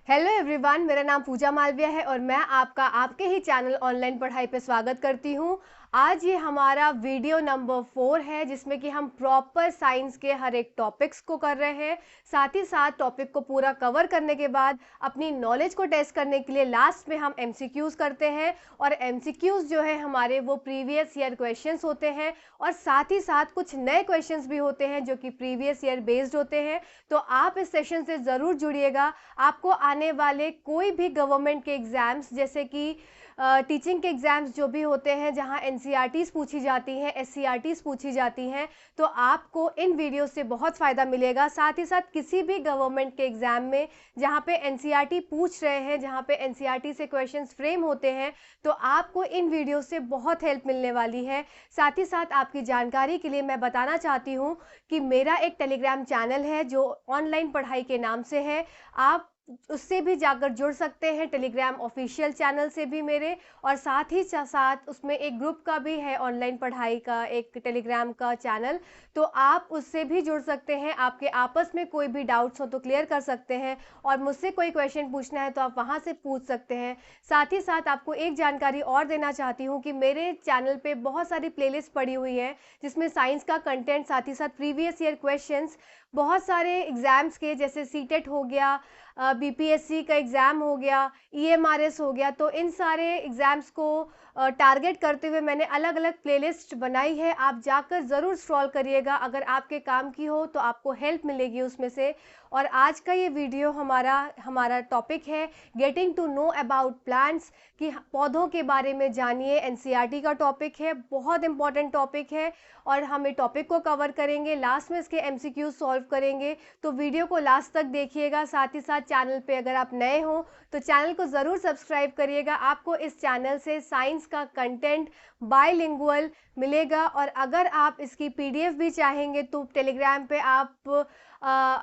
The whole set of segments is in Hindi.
हेलो एवरीवन, मेरा नाम पूजा मालविया है और मैं आपका आपके ही चैनल ऑनलाइन पढ़ाई पे स्वागत करती हूँ। आज ये हमारा वीडियो नंबर 4 है जिसमें कि हम प्रॉपर साइंस के हर एक टॉपिक्स को कर रहे हैं। साथ ही साथ टॉपिक को पूरा कवर करने के बाद अपनी नॉलेज को टेस्ट करने के लिए लास्ट में हम एमसीक्यूज करते हैं। और एमसीक्यूज जो है हमारे वो प्रीवियस ईयर क्वेश्चंस होते हैं और साथ ही साथ कुछ नए क्वेश्चंस भी होते हैं जो कि प्रीवियस ईयर बेस्ड होते हैं। तो आप इस सेशन से ज़रूर जुड़िएगा। आपको आने वाले कोई भी गवर्नमेंट के एग्ज़ाम्स जैसे कि टीचिंग के एग्ज़ाम्स जो भी होते हैं जहां एनसीईआरटीज़ पूछी जाती हैं, एससीईआरटीज़ पूछी जाती हैं, तो आपको इन वीडियो से बहुत फ़ायदा मिलेगा। साथ ही साथ किसी भी गवर्नमेंट के एग्ज़ाम में जहां पे एनसीईआरटी पूछ रहे हैं, जहां पे एनसीईआरटी से क्वेश्चंस फ्रेम होते हैं, तो आपको इन वीडियो से बहुत हेल्प मिलने वाली है। साथ ही साथ आपकी जानकारी के लिए मैं बताना चाहती हूँ कि मेरा एक टेलीग्राम चैनल है जो ऑनलाइन पढ़ाई के नाम से है। आप उससे भी जाकर जुड़ सकते हैं, टेलीग्राम ऑफिशियल चैनल से भी मेरे, और साथ ही साथ उसमें एक ग्रुप का भी है, ऑनलाइन पढ़ाई का एक टेलीग्राम का चैनल, तो आप उससे भी जुड़ सकते हैं। आपके आपस में कोई भी डाउट्स हो तो क्लियर कर सकते हैं और मुझसे कोई क्वेश्चन पूछना है तो आप वहां से पूछ सकते हैं। साथ ही साथ आपको एक जानकारी और देना चाहती हूँ कि मेरे चैनल पे बहुत सारी प्लेलिस्ट पड़ी हुई है जिसमें साइंस का कंटेंट, साथ ही साथ प्रीवियस ईयर क्वेश्चंस, बहुत सारे एग्जाम्स के, जैसे सीटेट हो गया, बीपीएससी का एग्ज़ाम हो गया, ईएमआरएस हो गया, तो इन सारे एग्ज़ाम्स को टारगेट करते हुए मैंने अलग अलग प्लेलिस्ट बनाई है। आप जाकर ज़रूर स्क्रॉल करिएगा, अगर आपके काम की हो तो आपको हेल्प मिलेगी उसमें से। और आज का ये वीडियो हमारा टॉपिक है getting to know about plants, कि पौधों के बारे में जानिए। एनसीईआरटी का टॉपिक है, बहुत इंपॉर्टेंट टॉपिक है और हम इस टॉपिक को कवर करेंगे, लास्ट में इसके एमसीक्यू सॉल्व करेंगे। तो वीडियो को लास्ट तक देखिएगा। साथ ही साथ चैनल पे अगर आप नए हो तो चैनल को ज़रूर सब्सक्राइब करिएगा। आपको इस चैनल से साइंस का कंटेंट बायलिंगुअल मिलेगा। और अगर आप इसकी पीडीएफ भी चाहेंगे तो टेलीग्राम पे आप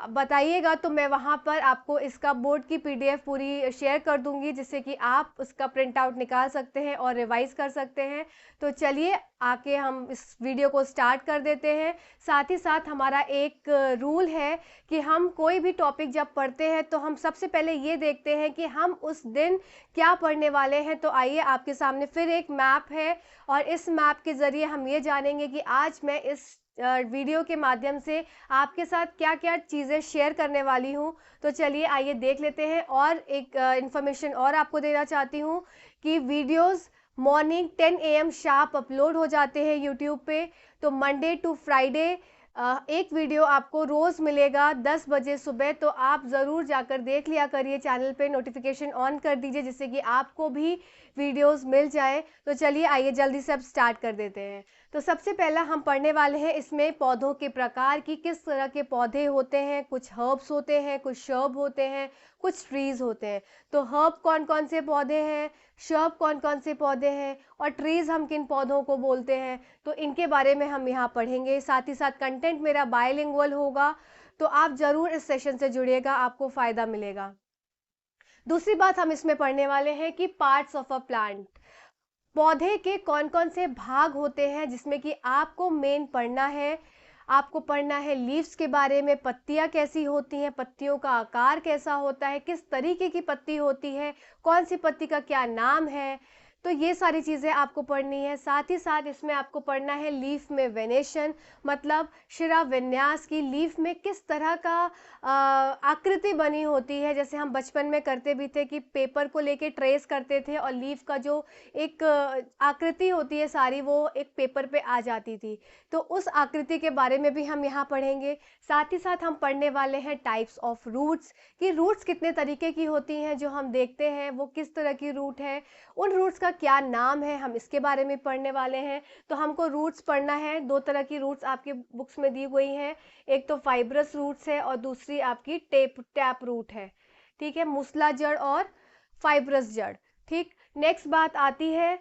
बताइएगा, तो मैं वहाँ पर आपको इसका बोर्ड की पीडीएफ पूरी शेयर कर दूंगी, जिससे कि आप उसका प्रिंट आउट निकाल सकते हैं और रिवाइज कर सकते हैं। तो चलिए आके हम इस वीडियो को स्टार्ट कर देते हैं। साथ ही साथ हमारा एक रूल है कि हम कोई भी टॉपिक जब पढ़ते हैं तो हम सबसे पहले ये देखते हैं कि हम उस दिन क्या पढ़ने वाले हैं। तो आइए, आपके सामने फिर एक मैप है और इस मैप के ज़रिए हम ये जानेंगे कि आज मैं इस वीडियो के माध्यम से आपके साथ क्या क्या चीज़ें शेयर करने वाली हूँ। तो चलिए आइए देख लेते हैं। और एक इन्फॉर्मेशन और आपको देना चाहती हूँ कि videos morning 10 AM sharp upload हो जाते हैं यूट्यूब पे। तो मंडे टू फ्राइडे एक वीडियो आपको रोज़ मिलेगा 10 बजे सुबह। तो आप ज़रूर जाकर देख लिया करिए, चैनल पे नोटिफिकेशन ऑन कर दीजिए जिससे कि आपको भी वीडियोस मिल जाए। तो चलिए आइए जल्दी से अब स्टार्ट कर देते हैं। तो सबसे पहला हम पढ़ने वाले हैं इसमें पौधों के प्रकार, की किस तरह के पौधे होते हैं। कुछ हर्ब्स होते हैं, कुछ शर्ब होते हैं, कुछ ट्रीज होते हैं। तो हर्ब कौन कौन से पौधे हैं, शर्ब कौन कौन से पौधे हैं, और ट्रीज हम किन पौधों को बोलते हैं, तो इनके बारे में हम यहाँ पढ़ेंगे। साथ ही साथ कंटेंट मेरा बायलिंगुअल होगा, तो आप ज़रूर इस सेशन से जुड़िएगा, आपको फ़ायदा मिलेगा। दूसरी बात हम इसमें पढ़ने वाले हैं कि पार्ट्स ऑफ अ प्लांट, पौधे के कौन कौन से भाग होते हैं जिसमें कि आपको मेन पढ़ना है। आपको पढ़ना है लीव्स के बारे में, पत्तियां कैसी होती हैं, पत्तियों का आकार कैसा होता है, किस तरीके की पत्ती होती है, कौन सी पत्ती का क्या नाम है। तो ये सारी चीज़ें आपको पढ़नी है। साथ ही साथ इसमें आपको पढ़ना है लीफ में वेनेशन, मतलब शिरा विन्यास, की लीफ में किस तरह का आकृति बनी होती है। जैसे हम बचपन में करते भी थे कि पेपर को लेके ट्रेस करते थे और लीफ का जो एक आकृति होती है सारी, वो एक पेपर पे आ जाती थी। तो उस आकृति के बारे में भी हम यहाँ पढ़ेंगे। साथ ही साथ हम पढ़ने वाले हैं टाइप्स ऑफ रूट्स, कि रूट्स कितने तरीके की होती हैं, जो हम देखते हैं वो किस तरह की रूट है, उन रूट्स का क्या नाम है, हम इसके बारे में पढ़ने वाले हैं। तो हमको रूट्स पढ़ना है। दो तरह की रूट्स आपके बुक्स में दी गई हैं, एक तो फाइब्रस रूट्स है और दूसरी आपकी टैप रूट है। ठीक है, मूसला जड़ और फाइब्रस जड़। ठीक, नेक्स्ट बात आती है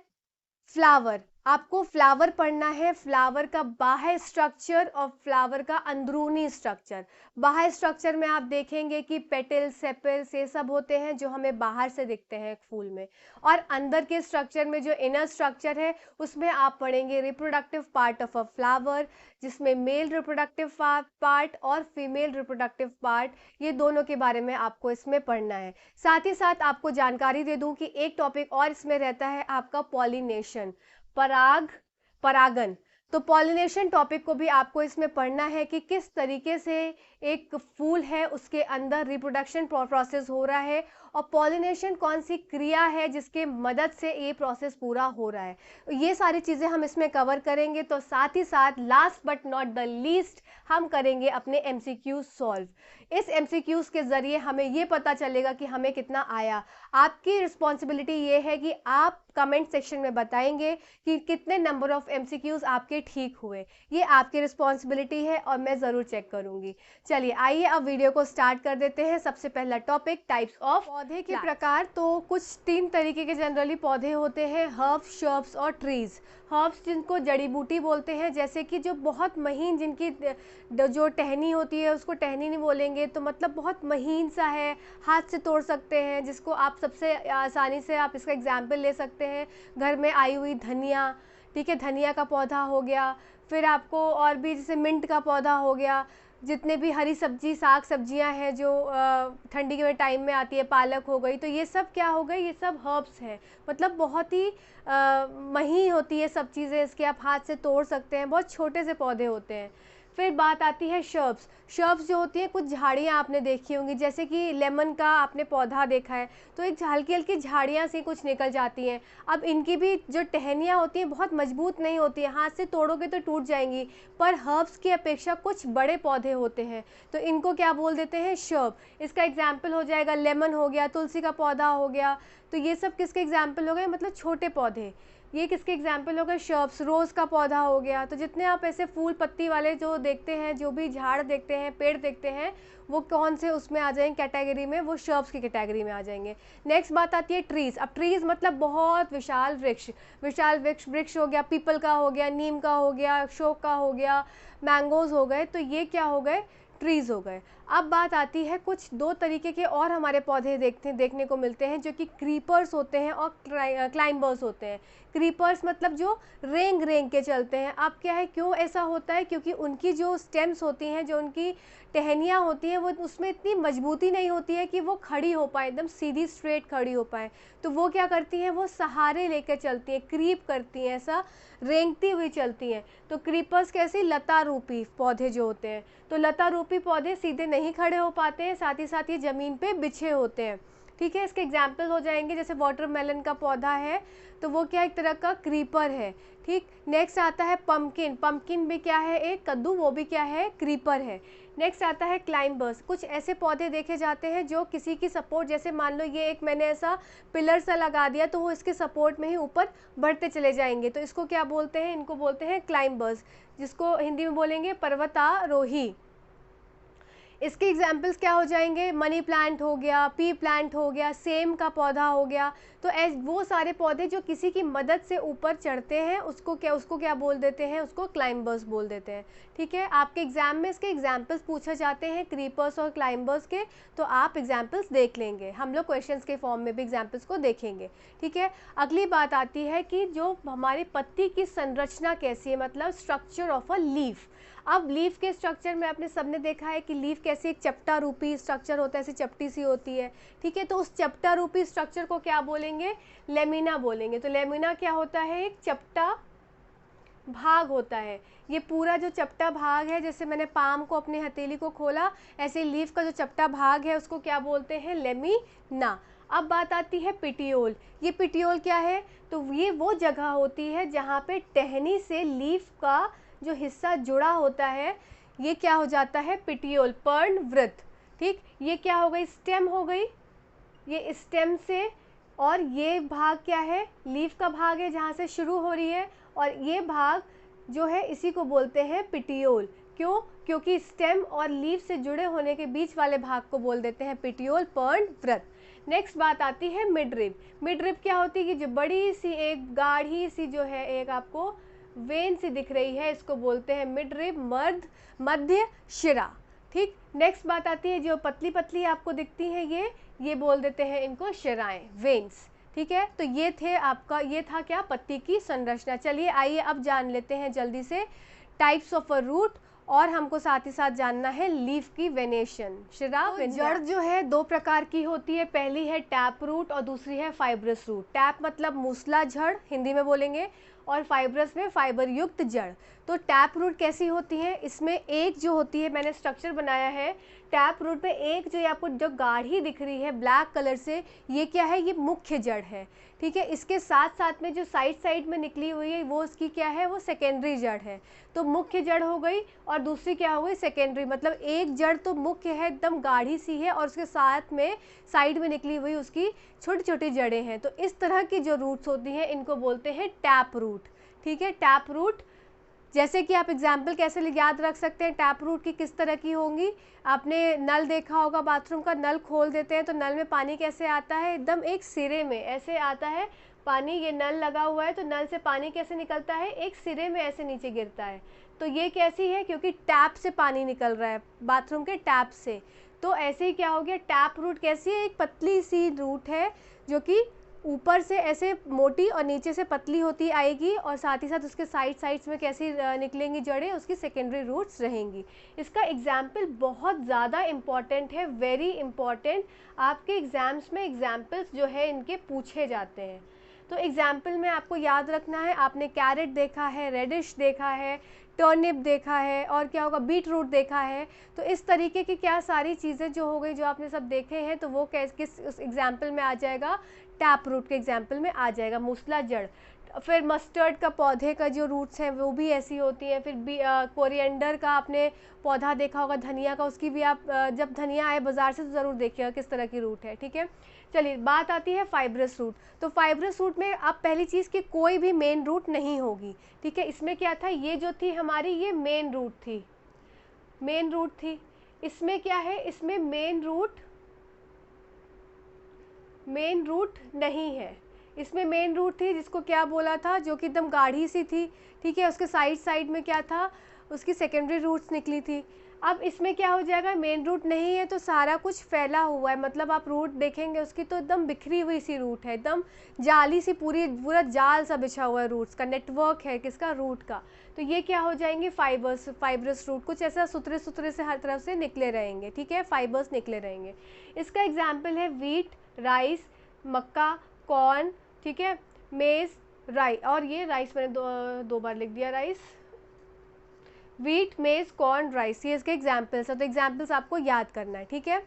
फ्लावर। आपको फ्लावर पढ़ना है, फ्लावर का बाह्य स्ट्रक्चर और फ्लावर का अंदरूनी स्ट्रक्चर। बाह्य स्ट्रक्चर में आप देखेंगे कि पेटल, सेपल्स ये सब होते हैं जो हमें बाहर से दिखते हैं एक फूल में, और अंदर के स्ट्रक्चर में जो इनर स्ट्रक्चर है उसमें आप पढ़ेंगे reproductive part of a flower, जिसमें मेल रिप्रोडक्टिव पार्ट और फीमेल रिप्रोडक्टिव पार्ट, ये दोनों के बारे में आपको इसमें पढ़ना है। साथ ही साथ आपको जानकारी दे दूं कि एक टॉपिक और इसमें रहता है आपका पॉलिनेशन, परागन। तो पॉलिनेशन टॉपिक को भी आपको इसमें पढ़ना है कि किस तरीके से एक फूल है उसके अंदर रिप्रोडक्शन प्रोसेस हो रहा है, और पॉलिनेशन कौन सी क्रिया है जिसके मदद से ये प्रोसेस पूरा हो रहा है। ये सारी चीज़ें हम इसमें कवर करेंगे। तो साथ ही साथ last but not the least हम करेंगे अपने एमसीक्यूज सॉल्व। इस एमसीक्यूज के ज़रिए हमें ये पता चलेगा कि हमें कितना आया। आपकी रिस्पॉन्सिबिलिटी ये है कि आप कमेंट सेक्शन में बताएंगे कि कितने नंबर ऑफ एमसीक्यूज आपके ठीक हुए। ये आपकी रिस्पॉन्सिबिलिटी है और मैं ज़रूर चेक करूँगी। चलिए आइए अब वीडियो को स्टार्ट कर देते हैं। सबसे पहला टॉपिक टाइप्स ऑफ पौधे के प्रकार। तो कुछ 3 तरीके के जनरली पौधे होते हैं, हर्ब्स, श्रब्स और ट्रीज। हर्ब्स जिनको जड़ी बूटी बोलते हैं, जैसे कि जो बहुत महीन, जिनकी जो टहनी होती है उसको टहनी नहीं बोलेंगे, तो मतलब बहुत महीन सा है, हाथ से तोड़ सकते हैं, जिसको आप सबसे आसानी से आप इसका एग्जाम्पल ले सकते हैं घर में आई हुई धनिया। ठीक है, धनिया का पौधा हो गया। फिर आपको और भी जैसे मिंट का पौधा हो गया। जितने भी हरी सब्जी, साग सब्जियां हैं जो ठंडी के टाइम में आती है, पालक हो गई, तो ये सब क्या हो गई, ये सब हर्ब्स हैं। मतलब बहुत ही महीन होती है सब चीज़ें, इसके आप हाथ से तोड़ सकते हैं, बहुत छोटे से पौधे होते हैं। फिर बात आती है शर्ब्स। शर्ब्स जो होती हैं, कुछ झाड़ियाँ आपने देखी होंगी, जैसे कि लेमन का आपने पौधा देखा है, तो एक हल्की हल्की झाड़ियाँ सी कुछ निकल जाती हैं। अब इनकी भी जो टहनियाँ होती हैं बहुत मजबूत नहीं होती हैं, हाथ से तोड़ोगे तो टूट जाएंगी, पर हर्ब्स की अपेक्षा कुछ बड़े पौधे होते हैं, तो इनको क्या बोल देते हैं, शर्ब। इसका एग्जाम्पल हो जाएगा लेमन हो गया, तुलसी का पौधा हो गया। तो ये सब किसके एग्जाम्पल हो गए, मतलब छोटे पौधे। ये किसके एग्जाम्पल हो गए, शर्ब्स। रोज़ का पौधा हो गया। तो जितने आप ऐसे फूल पत्ती वाले जो देखते हैं, जो भी झाड़ देखते हैं, पेड़ देखते हैं, वो कौन से उसमें आ जाएंगे कैटेगरी में, वो शर्ब्स की कैटेगरी में आ जाएंगे। नेक्स्ट बात आती है ट्रीज़। अब ट्रीज़ मतलब बहुत विशाल वृक्ष। विशाल वृक्ष हो गया, पीपल का हो गया, नीम का हो गया, अशोक का हो गया, मैंगोज़ हो गए, तो ये क्या हो गए, ट्रीज़ हो गए। अब बात आती है कुछ 2 तरीके के और हमारे पौधे देखने को मिलते हैं, जो कि क्रीपर्स होते हैं और क्लाइंबर्स होते हैं। क्रीपर्स मतलब जो रेंग रेंग के चलते हैं। अब क्या है, क्यों ऐसा होता है, क्योंकि उनकी जो स्टेम्स होती हैं, जो उनकी टहनियाँ होती हैं, वो उसमें इतनी मजबूती नहीं होती है कि वो खड़ी हो पाए, एकदम सीधी स्ट्रेट खड़ी हो पाए। तो वो क्या करती हैं, वो सहारे लेकर चलती हैं, क्रीप करती हैं, ऐसा रेंगती हुई चलती हैं। तो क्रीपर्स कैसी, लता रूपी पौधे जो होते हैं। तो लता रूपी पौधे सीधे नहीं खड़े हो पाते हैं, साथ ही साथ ये ज़मीन पे बिछे होते हैं। ठीक है, इसके एग्जाम्पल हो जाएंगे, जैसे वाटरमेलन का पौधा है, तो वो क्या एक तरह का क्रीपर है। ठीक, नेक्स्ट आता है पम्पकिन। पम्पकिन भी क्या है, एक कद्दू, वो भी क्या है, क्रीपर है। नेक्स्ट आता है क्लाइंबर्स। कुछ ऐसे पौधे देखे जाते हैं जो किसी की सपोर्ट, जैसे मान लो ये एक मैंने ऐसा पिलर सा लगा दिया, तो वो इसके सपोर्ट में ही ऊपर बढ़ते चले जाएंगे, तो इसको क्या बोलते हैं, इनको बोलते हैं क्लाइंबर्स, जिसको हिंदी में बोलेंगे पर्वतारोही। इसके एग्जाम्पल्स क्या हो जाएंगे, मनी प्लांट हो गया, पी प्लांट हो गया, सेम का पौधा हो गया। तो वो सारे पौधे जो किसी की मदद से ऊपर चढ़ते हैं, उसको क्या बोल देते हैं, उसको क्लाइंबर्स बोल देते हैं। ठीक है, आपके एग्जाम में इसके एग्जाम्पल्स पूछे जाते हैं क्रीपर्स और क्लाइंबर्स के, तो आप एग्जाम्पल्स देख लेंगे, हम लोग क्वेश्चंस के फॉर्म में भी एग्जाम्पल्स को देखेंगे। ठीक है, अगली बात आती है कि जो हमारी पत्ती की संरचना कैसी है, मतलब स्ट्रक्चर ऑफ अ लीफ। अब लीफ के स्ट्रक्चर में आपने सबने देखा है कि लीफ कैसे एक चपटा रूपी स्ट्रक्चर होता है, ऐसी चपटी सी होती है। ठीक है, तो उस चपटा रूपी स्ट्रक्चर को क्या बोलेंगे, लेमिना बोलेंगे। तो लेमिना क्या होता है, एक चपटा भाग होता है। ये पूरा जो चपटा भाग है, जैसे मैंने पाम को, अपनी हथेली को खोला, ऐसे लीफ का जो चपटा भाग है उसको क्या बोलते हैं, लेमिना। अब बात आती है पिटियोल। ये पिटियोल क्या है, तो ये वो जगह होती है जहाँ पे टहनी से लीफ का जो हिस्सा जुड़ा होता है, ये क्या हो जाता है, पिटियोल, पर्णवृत्त। ठीक, ये क्या हो गई, स्टेम हो गई, ये स्टेम से, और ये भाग क्या है, लीफ का भाग है जहाँ से शुरू हो रही है, और ये भाग जो है इसी को बोलते हैं पिटियोल। क्यों, क्योंकि स्टेम और लीफ से जुड़े होने के बीच वाले भाग को बोल देते हैं पिटियोल, पर्णवृत्त। नेक्स्ट बात आती है मिड रिब। मिड रिब क्या होती है कि जो बड़ी सी एक गाढ़ी सी जो है एक आपको वेन सी दिख रही है, इसको बोलते हैं मिड रिब, मध्य शिरा। ठीक, नेक्स्ट बात आती है जो पतली पतली आपको दिखती हैं ये बोल देते हैं इनको शिराएं, वेन्स। ठीक है, तो ये थे आपका, ये था क्या, पत्ती की संरचना। चलिए आइए अब जान लेते हैं जल्दी से टाइप्स ऑफ अ रूट, और हमको साथ ही साथ जानना है लीफ की वेनेशन, शिरा। तो जड़ जो है दो प्रकार की होती है, पहली है टैप रूट और दूसरी है फाइब्रस रूट। टैप मतलब मूसला जड़ हिंदी में बोलेंगे, और फाइब्रस में फाइबर युक्त जड़। तो टैप रूट कैसी होती है, इसमें एक जो होती है, मैंने स्ट्रक्चर बनाया है टैप रूट में, एक जो आपको जो गाढ़ी दिख रही है ब्लैक कलर से, ये क्या है, ये मुख्य जड़ है। ठीक है, इसके साथ साथ में जो साइड में निकली हुई है वो उसकी क्या है, वो सेकेंडरी जड़ है। तो मुख्य जड़ हो गई और दूसरी क्या हो गई, सेकेंडरी। मतलब एक जड़ तो मुख्य है, एकदम गाढ़ी सी है, और उसके साथ में साइड में निकली हुई उसकी छोटी छोटी जड़ें हैं। तो इस तरह की जो रूट्स होती हैं इनको बोलते हैं टैप रूट। ठीक है, टैप रूट, जैसे कि आप एग्जाम्पल कैसे याद रख सकते हैं टैप रूट की किस तरह की होंगी। आपने नल देखा होगा, बाथरूम का नल खोल देते हैं तो नल में पानी कैसे आता है, एकदम एक सिरे में ऐसे आता है पानी। ये नल लगा हुआ है तो नल से पानी कैसे निकलता है, एक सिरे में ऐसे नीचे गिरता है। तो ये कैसी है, क्योंकि टैप से पानी निकल रहा है, बाथरूम के टैप से। तो ऐसे ही क्या हो गया, टैप रूट कैसी है, एक पतली सी रूट है जो कि ऊपर से ऐसे मोटी और नीचे से पतली होती आएगी, और साथ ही साथ उसके साइड्स में कैसी निकलेंगी जड़ें, उसकी सेकेंडरी रूट्स रहेंगी। इसका एग्जाम्पल बहुत ज़्यादा इम्पॉर्टेंट है, वेरी इम्पॉर्टेंट। आपके एग्जाम्स में एग्जाम्पल्स जो है इनके पूछे जाते हैं। तो एग्जाम्पल में आपको याद रखना है, आपने कैरेट देखा है, रेडिश देखा है, टर्निप देखा है, और क्या होगा, बीट रूट देखा है। तो इस तरीके की क्या सारी चीज़ें जो हो गई जो आपने सब देखे हैं, तो वो किस उस एग्जाम्पल में आ जाएगा, टैप रूट के एग्जाम्पल में आ जाएगा, मूसला जड़। फिर मस्टर्ड का पौधे का जो रूट्स हैं वो भी ऐसी होती हैं। फिर कोरिएंडर का आपने पौधा देखा होगा, धनिया का, उसकी भी आप जब धनिया आए बाज़ार से तो ज़रूर देखिएगा किस तरह की रूट है। ठीक है, चलिए बात आती है फाइब्रस रूट। तो फाइब्रस रूट में अब पहली चीज़ कि कोई भी मेन रूट नहीं होगी। ठीक है, इसमें क्या था, ये जो थी हमारी, ये मेन रूट थी, मेन रूट थी। इसमें क्या है, इसमें मेन रूट नहीं है। इसमें मेन रूट थी जिसको क्या बोला था, जो कि एकदम गाढ़ी सी थी। ठीक है, उसके साइड में क्या था, उसकी सेकेंडरी रूट्स निकली थी। अब इसमें क्या हो जाएगा, मेन रूट नहीं है तो सारा कुछ फैला हुआ है, मतलब आप रूट देखेंगे उसकी तो एकदम बिखरी हुई सी रूट है, एकदम जाली सी, पूरा जाल सा बिछा हुआ है, रूट्स का नेटवर्क है किसका, रूट का। तो ये क्या हो जाएंगे, फाइबरस रूट, कुछ ऐसा सुतरे से हर तरफ से निकले रहेंगे। ठीक है, फाइबर्स निकले रहेंगे। इसका एग्जाम्पल है वीट, राइस, मक्का, कॉर्न, ठीक है, मेज, राइस, और ये राइस मैंने दो बार लिख दिया, राइस, वीट, मेज, कॉर्न, राइस, ये इसके एग्जाम्पल्स हैं। तो एग्जाम्पल्स आपको याद करना है। ठीक है,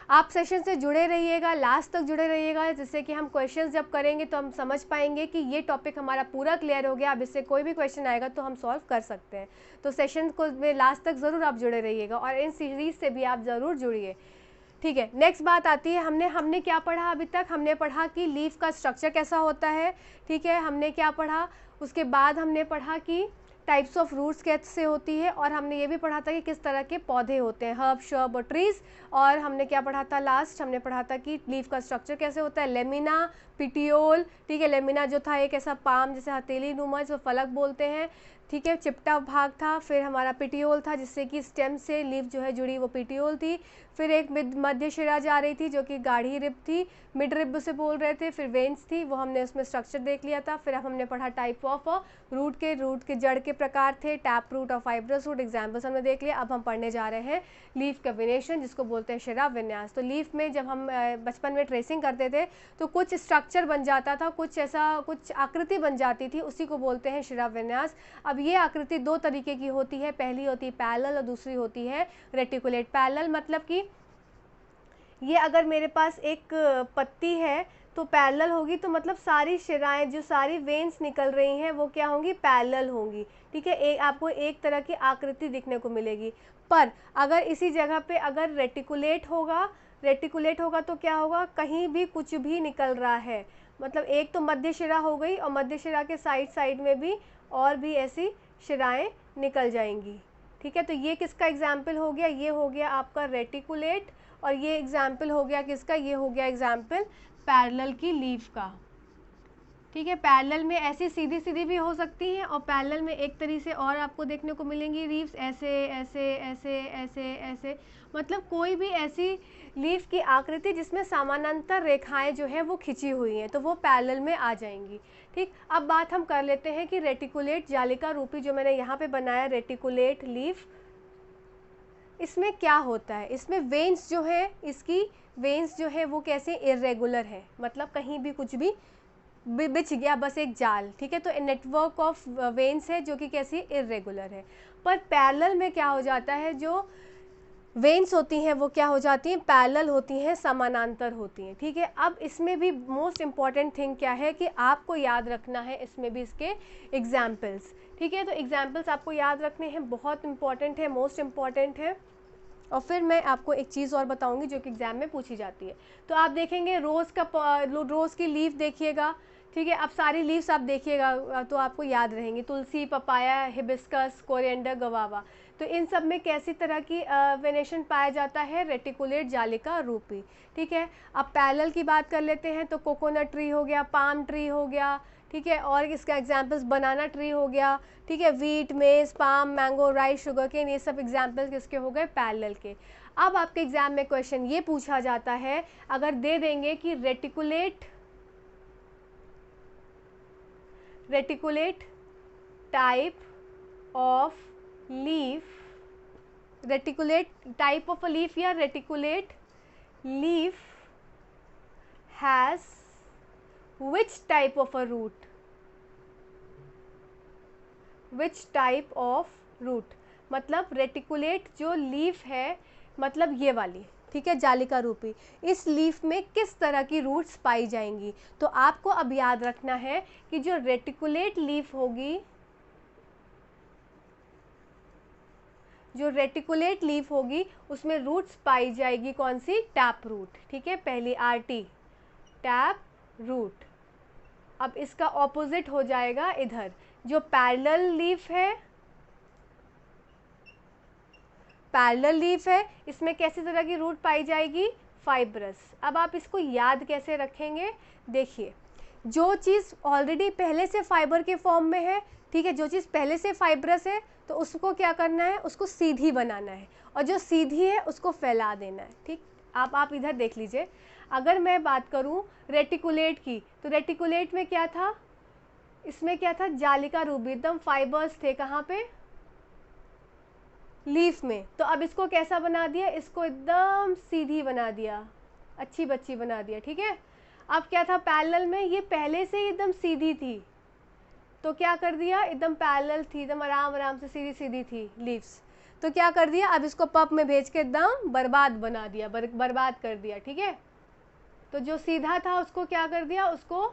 आप सेशन से जुड़े रहिएगा, लास्ट तक जुड़े रहिएगा, जिससे कि हम क्वेश्चंस जब करेंगे तो हम समझ पाएंगे कि ये टॉपिक हमारा पूरा क्लियर हो गया। अब इससे कोई भी क्वेश्चन आएगा तो हम सॉल्व कर सकते हैं। तो सेशन को में लास्ट तक ज़रूर आप जुड़े रहिएगा, और इन सीरीज़ से भी आप ज़रूर जुड़िए। ठीक है, नेक्स्ट बात आती है, हमने क्या पढ़ा अभी तक, हमने पढ़ा कि लीफ का स्ट्रक्चर कैसा होता है। ठीक है, हमने क्या पढ़ा, उसके बाद हमने पढ़ा कि टाइप्स ऑफ रूट्स कैसे होती है, और हमने ये भी पढ़ा था कि किस तरह के पौधे होते हैं, हर्ब, श्रब और ट्रीज। और हमने क्या पढ़ा था, लास्ट हमने पढ़ा था कि लीफ का स्ट्रक्चर कैसे होता है, लेमिना, पिटियोल। ठीक है, लेमिना जो था एक ऐसा पाम जैसे हथेली नुमा, जो फलक बोलते हैं। ठीक है, चिपटा भाग था। फिर हमारा पिटियोल था जिससे कि स्टेम से लीफ जो है जुड़ी, वो पिटियोल थी। फिर एक मध्य शिरा जा रही थी जो कि गाढ़ी रिब थी, मिड रिब से बोल रहे थे। फिर वेन्स थी, वो हमने उसमें स्ट्रक्चर देख लिया था। फिर अब हमने पढ़ा टाइप ऑफ रूट के जड़ के प्रकार थे, टैप रूट और फाइब्रस रूट, एग्जाम्पल्स हमने देख लिया। अब हम पढ़ने जा रहे हैं लीफ का वेनेशन, जिसको बोलते हैं शिरा विन्यास। तो लीफ में जब हम बचपन में ट्रेसिंग करते थे तो कुछ स्ट्रक्चर बन जाता था, कुछ आकृति बन जाती थी, उसी को बोलते हैं शिरा विन्यास। अब ये आकृति दो तरीके की होती है, पहली होती है पैरेलल और दूसरी होती है रेटिकुलेट। पैरेलल मतलब कि ये अगर मेरे पास एक पत्ती है तो पैरेलल होगी, तो मतलब सारी शिराएं, जो सारी वेन्स निकल रही हैं वो क्या होंगी, पैरेलल होंगी। ठीक है, आपको एक तरह की आकृति दिखने को मिलेगी। पर अगर इसी जगह पे अगर रेटिकुलेट होगा तो क्या होगा, कहीं भी कुछ भी निकल रहा है, मतलब एक तो मध्य शिरा हो गई और मध्य शिरा के साइड में भी और भी ऐसी शिराएं निकल जाएंगी। ठीक है, तो ये किसका एग्जाम्पल हो गया, ये हो गया आपका रेटिकुलेट, और ये एग्जाम्पल हो गया किसका, ये हो गया एग्जाम्पल पैरेलल की लीफ का। ठीक है, पैरेलल में ऐसी सीधी सीधी भी हो सकती हैं और पैरेलल में एक तरीके से और आपको देखने को मिलेंगी लीव्स, ऐसे ऐसे ऐसे ऐसे ऐसे, मतलब कोई भी ऐसी लीफ की आकृति जिसमें समानांतर रेखाएं जो है वो खिंची हुई हैं तो वो पैरेलल में आ जाएंगी। ठीक, अब बात हम कर लेते हैं कि रेटिकुलेट जालिका रूपी जो मैंने यहाँ पे बनाया रेटिकुलेट लीफ, इसमें क्या होता है। इसमें वेन्स जो है, इसकी वेन्स जो है वो कैसे इर्रेगुलर है, मतलब कहीं भी कुछ भी बिछ गया बस एक जाल। ठीक है, तो नेटवर्क ऑफ वेन्स है जो कि कैसी इर्रेगुलर है। पर पैरेलल में क्या हो जाता है, जो वेन्स होती हैं वो क्या हो जाती हैं, पैरेलल होती हैं, समानांतर होती हैं। ठीक है, अब इसमें भी मोस्ट इम्पॉर्टेंट थिंग क्या है कि आपको याद रखना है इसमें भी इसके एग्जाम्पल्स। ठीक है, तो एग्जाम्पल्स आपको याद रखने हैं, बहुत इंपॉर्टेंट है, मोस्ट इम्पॉर्टेंट है। और फिर मैं आपको एक चीज़ और बताऊंगी जो कि एग्जाम में पूछी जाती है। तो आप देखेंगे रोज़ की लीफ देखिएगा। ठीक है, अब सारी लीव्स आप देखिएगा तो आपको याद रहेंगी, तुलसी, पपाया, हिबिस्कस, कोरिएंडर, गवावा। तो इन सब में कैसी तरह की वेनेशन पाया जाता है, रेटिकुलेट जालिका रूपी। ठीक है, अब पैरेलल की बात कर लेते हैं तो कोकोनट ट्री हो गया, पाम ट्री हो गया। ठीक है, और इसका एग्जाम्पल्स बनाना ट्री हो गया। ठीक है, wheat, maize, palm, mango, rice, sugar cane, ये सब एग्जाम्पल्स किसके हो गए, पैरेलल के। अब आपके एग्जाम में क्वेश्चन ये पूछा जाता है, अगर दे देंगे कि reticulate type of leaf, reticulate type of a leaf या reticulate leaf has which type of a root, which type of root, मतलब रेटिकुलेट जो लीफ है, मतलब ये वाली, ठीक है, जालिका रूपी, इस लीफ में किस तरह की रूट्स पाई जाएंगी। तो आपको अब याद रखना है कि जो रेटिकुलेट लीफ होगी, जो रेटिकुलेट लीफ होगी उसमें रूट्स पाई जाएगी कौन सी, टैप रूट। ठीक है, पहली आरटी, टैप रूट। अब इसका ऑपोजिट हो जाएगा इधर, जो पैरेलल लीफ है, पैरेलल लीफ है, इसमें कैसी तरह की रूट पाई जाएगी, फाइब्रस। अब आप इसको याद कैसे रखेंगे, देखिए, जो चीज़ ऑलरेडी पहले से फाइबर के फॉर्म में है, ठीक है, जो चीज़ पहले से फाइब्रस है तो उसको क्या करना है, उसको सीधी बनाना है, और जो सीधी है उसको फैला देना है। ठीक, आप इधर देख लीजिए, अगर मैं बात करूं रेटिकुलेट की, तो रेटिकुलेट में क्या था, इसमें क्या था, जालिका रूपी, एकदम फाइबर्स थे, कहाँ पे, लीफ में। तो अब इसको कैसा बना दिया, इसको एकदम सीधी बना दिया, अच्छी बच्ची बना दिया। ठीक है, अब क्या था, पैरेलल में ये पहले से ही एकदम सीधी थी, तो क्या कर दिया, एकदम पैरेलल थी, एकदम आराम आराम से सीधी सीधी थी लीव्स, तो क्या कर दिया, अब इसको पप में भेज के एकदम बर्बाद बना दिया, बर्बाद कर दिया। ठीक है, तो जो सीधा था उसको क्या कर दिया, उसको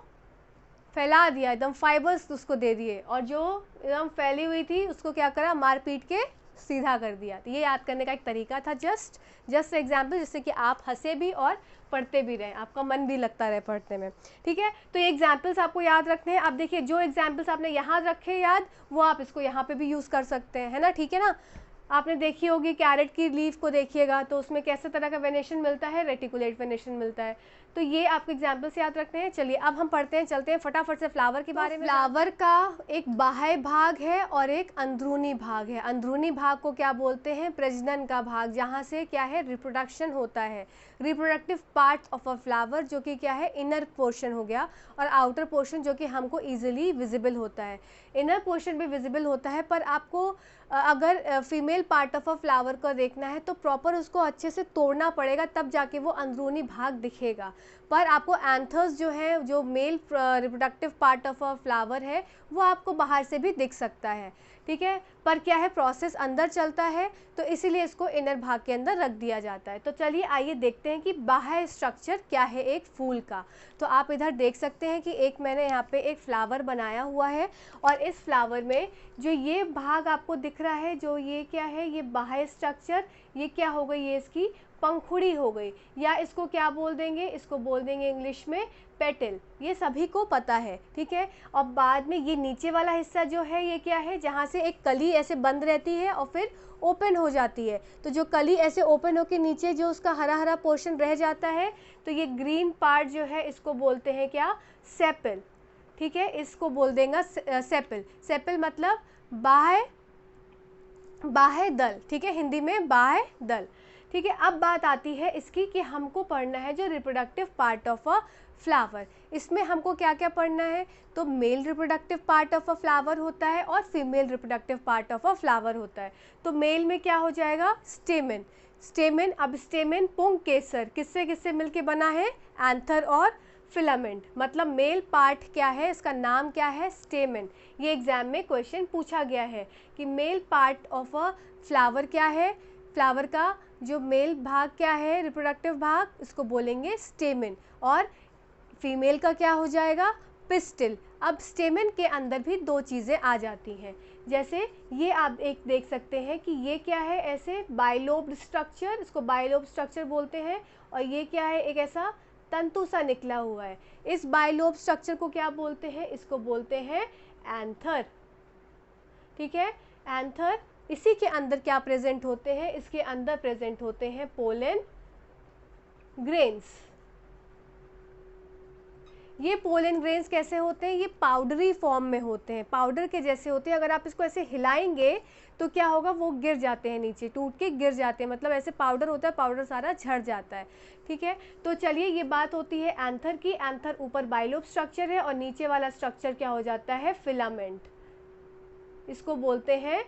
फैला दिया, एकदम फाइबर्स उसको दे दिए, और जो एकदम फैली हुई थी उसको क्या करा, मार पीट के सीधा कर दिया। तो ये याद करने का एक तरीका था, जस्ट एग्जाम्पल, जिससे कि आप हंसे भी और पढ़ते भी रहें, आपका मन भी लगता रहे पढ़ने में। ठीक है, तो ये एग्जाम्पल्स आपको याद रखने हैं। अब देखिए, जो एग्जाम्पल्स आपने यहाँ रखे याद, वो आप इसको यहाँ पे भी यूज़ कर सकते हैं, है ना। ठीक है ना, आपने देखी होगी कैरेट की लीफ को देखिएगा तो उसमें कैसे तरह का वेनेशन मिलता है, रेटिकुलेट वेनेशन मिलता है। तो ये आपको एग्जाम्पल्स याद रखते हैं। चलिए अब हम पढ़ते हैं, चलते हैं फटाफट से फ्लावर के बारे में। फ्लावर का एक बाह्य भाग है और एक अंदरूनी भाग है। अंदरूनी भाग को क्या बोलते हैं, प्रजनन का भाग, जहाँ से क्या है, रिप्रोडक्शन होता है, reproductive part of a flower, जो कि क्या है, इनर पोर्शन हो गया, और आउटर पोर्शन जो कि हमको ईजिली विजिबल होता है। इनर पोर्शन भी विजिबल होता है, पर आपको अगर female part of a flower को देखना है तो प्रॉपर उसको अच्छे से तोड़ना पड़ेगा, तब जाके वो अंदरूनी भाग दिखेगा। पर आपको एंथर्स जो है, जो male reproductive part of a flower है, वो आपको बाहर से भी दिख सकता है। ठीक है, पर क्या है, प्रोसेस अंदर चलता है, तो इसीलिए इसको इनर भाग के अंदर रख दिया जाता है। तो चलिए आइए देखते हैं कि बाह्य स्ट्रक्चर क्या है एक फूल का। तो आप इधर देख सकते हैं कि एक मैंने यहाँ पे एक फ्लावर बनाया हुआ है, और इस फ्लावर में जो ये भाग आपको दिख रहा है, जो ये क्या है, ये बाह्य स्ट्रक्चर, ये क्या हो गई, ये इसकी पंखुड़ी हो गई, या इसको क्या बोल देंगे, इसको बोल देंगे इंग्लिश में पेटल। ये सभी को पता है, ठीक है। और बाद में ये नीचे वाला हिस्सा जो है ये क्या है, जहाँ से एक कली ऐसे बंद रहती है और फिर ओपन हो जाती है। तो जो कली ऐसे ओपन होकर नीचे जो उसका हरा हरा पोर्शन रह जाता है, तो ये ग्रीन पार्ट जो है इसको बोलते हैं क्या, सेपल, ठीक है। इसको बोल देगा सेपल। सेपल मतलब बाह्य दल, ठीक है, हिंदी में बाह्य दल, ठीक है। अब बात आती है इसकी कि हमको पढ़ना है जो reproductive part of a flower. इसमें हमको क्या क्या पढ़ना है, तो male reproductive part of a flower होता है और female reproductive part of a flower होता है। तो मेल में क्या हो जाएगा, स्टेमेन। स्टेमेन, अब स्टेमेन पुंकेसर किससे किससे मिलके बना है, एंथर और फिलामेंट। मतलब मेल पार्ट क्या है, इसका नाम क्या है, स्टेमेन। ये एग्जाम में क्वेश्चन पूछा गया है कि male part of a flower क्या है, फ्लावर का जो मेल भाग क्या है, रिप्रोडक्टिव भाग, इसको बोलेंगे स्टेमेन। और फीमेल का क्या हो जाएगा, पिस्टिल। अब स्टेमेन के अंदर भी दो चीज़ें आ जाती हैं, जैसे ये आप एक देख सकते हैं कि ये क्या है, ऐसे बाइलोब्ड स्ट्रक्चर, इसको बाइलोब स्ट्रक्चर बोलते हैं। और ये क्या है, एक ऐसा तंतु सा निकला हुआ है। इस बाइलोब स्ट्रक्चर को क्या बोलते हैं, इसको बोलते हैं एंथर, ठीक है, एंथर। इसी के अंदर क्या प्रेजेंट होते हैं, इसके अंदर प्रेजेंट होते हैं पोलन ग्रेन्स। ये पोलन ग्रेन्स कैसे होते हैं, ये पाउडरी फॉर्म में होते हैं, पाउडर के जैसे होते हैं। अगर आप इसको ऐसे हिलाएंगे तो क्या होगा, वो गिर जाते हैं, नीचे टूट के गिर जाते हैं, मतलब ऐसे पाउडर होता है, पाउडर सारा झड़ जाता है, ठीक है। तो चलिए ये बात होती है एंथर की। एंथर ऊपर बाइलोब स्ट्रक्चर है और नीचे वाला स्ट्रक्चर क्या हो जाता है, फिलामेंट। इसको बोलते हैं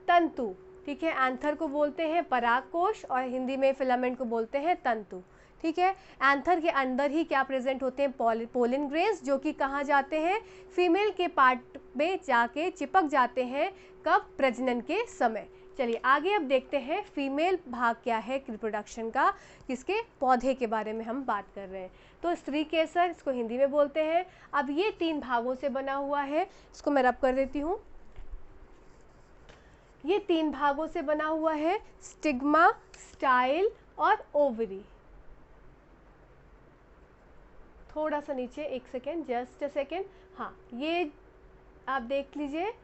तंतु, ठीक है। एंथर को बोलते हैं परागकोश और हिंदी में फिलामेंट को बोलते हैं तंतु, ठीक है। एंथर के अंदर ही क्या प्रेजेंट होते हैं, पोलन ग्रेन्स, जो कि कहाँ जाते हैं, फीमेल के पार्ट में जाके चिपक जाते हैं, कब, प्रजनन के समय। चलिए आगे अब देखते हैं फीमेल भाग क्या है रिप्रोडक्शन का, किसके, पौधे के बारे में हम बात कर रहे हैं। तो स्त्री केसर, इसको हिंदी में बोलते हैं। अब ये 3 भागों से बना हुआ है, इसको मैं रब कर देती हूँ। ये 3 भागों से बना हुआ है, स्टिग्मा, स्टाइल और ओवरी। थोड़ा सा नीचे, एक सेकेंड, जस्ट अ सेकेंड, हाँ, ये आप देख लीजिए,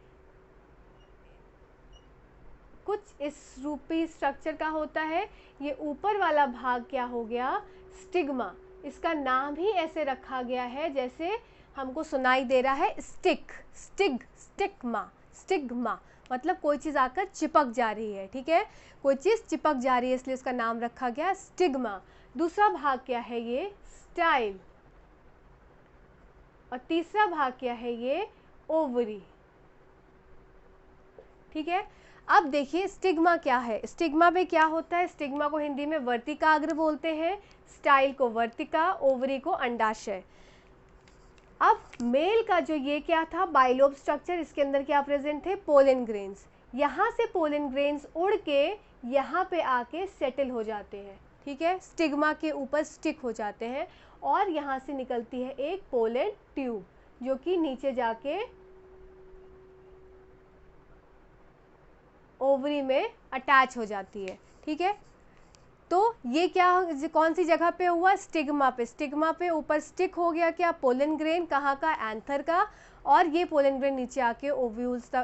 कुछ इस रूपी स्ट्रक्चर का होता है। ये ऊपर वाला भाग क्या हो गया, स्टिग्मा। इसका नाम ही ऐसे रखा गया है जैसे हमको सुनाई दे रहा है, स्टिक, स्टिग्मा, स्टिग्मा मतलब कोई चीज़ आकर चिपक जा रही है, ठीक है, कोई चीज़ चिपक जा रही है, इसलिए इसका नाम रखा गया स्टिग्मा। दूसरा भाग क्या है, ये स्टाइल। और तीसरा भाग क्या है, ये ओवरी, ठीक है। अब देखिए स्टिग्मा क्या है, स्टिग्मा में क्या होता है, स्टिग्मा को हिंदी में वर्तिकाग्र बोलते हैं, स्टाइल को वर्तिका, ओवरी को अंडाशय। अब मेल का जो ये क्या था, बाइलोब स्ट्रक्चर, इसके अंदर क्या प्रेजेंट थे, पोलन ग्रेन्स। यहाँ से पोलन ग्रेन्स उड़ के यहाँ पे आके सेटल हो जाते हैं, ठीक है, स्टिग्मा के ऊपर स्टिक हो जाते हैं और यहाँ से निकलती है एक पोलन ट्यूब जो कि नीचे जाके ओवरी में अटैच हो जाती है, ठीक है। तो ये क्या, कौन सी जगह पे हुआ, स्टिग्मा पे, स्टिग्मा पे ऊपर स्टिक हो गया क्या, पोलन ग्रेन, कहाँ का, एंथर का, और ये पोलन ग्रेन नीचे आके ओव्यूल्स